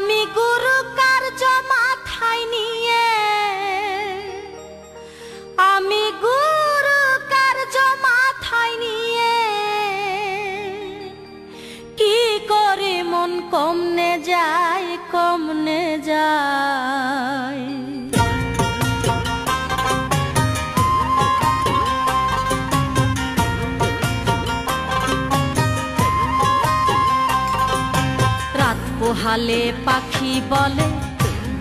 আমি গুরু কার্য মাথায় নিয়ে, আমি গুরু কার্য মাথায় নিয়ে কি করে মন কমনে যায়, কমনে যায়। পোহালে পাখি বলে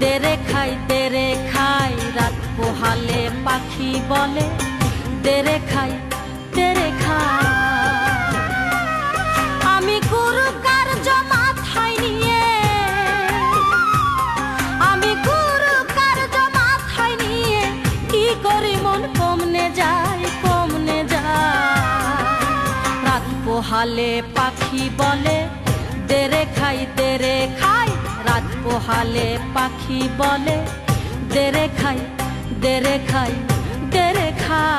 দেরে খাই দেরে খাই, রাত পোহালে পাখি বলে দেরে খাই দেরে খাই। আমি গুরু কার্য মাথায় নিয়ে, আমি গুরু কার্য মাথায় নিয়ে কি করি মন কমনে যায়, কমনে যায়। রাত পোহালে পাখি বলে দেরে খাই দেরে খাই, রাত পোহালে পাখি বলে দেরে খাই দেরে খাই দেরে খাই।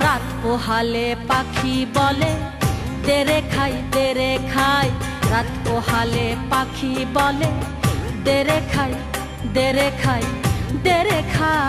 রাত পোহালে পাখি বলে দেরে খাই দেরে খাই, রাত পোহালে পাখি বলে দেরে খাই দেরে খাই দেরে খাই।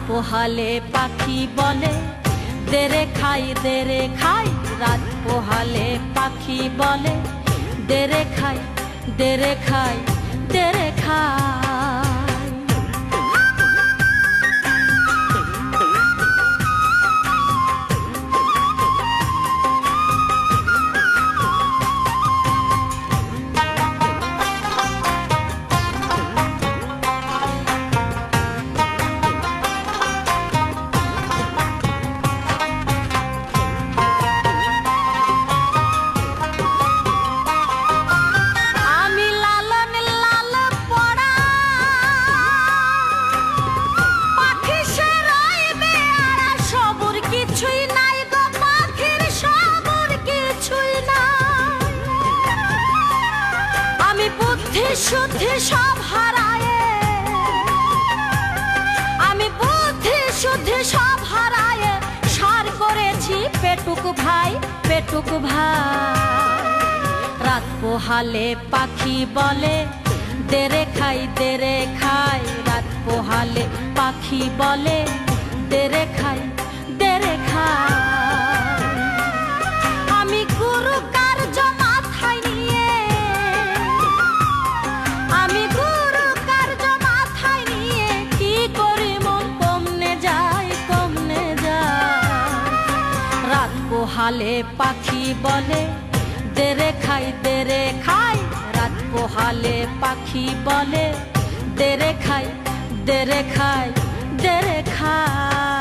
পোহালে পাখি বলে দেরে খাই দেরে খাই, রাত পোহালে পাখি বলে দেরে খাই দেরে খাই দেরে খাই। শুদ্ধি সব হারায়ে, আমি বুদ্ধি শুদ্ধি সব হারায়ে সার করেছি পেটুক ভাই পেটুক ভাই। রাত পোহালে পাখি বলে দেরে খাই দেরে খাই, রাত পোহালে পাখি বলে দেরে খাই দেরে খাই। আমি গুরু কার্য মাথায় নিয়ে, আমি গুরু কার্য মাথায় নিয়ে কি করি মন কমনে যায়, কমনে যায়। রাত পোহালে পাখি বলে দেরে খাই দেরে খাই, রাত পোহালে পাখি বলে দেরে খাই দেরে খাই দেরে খাই।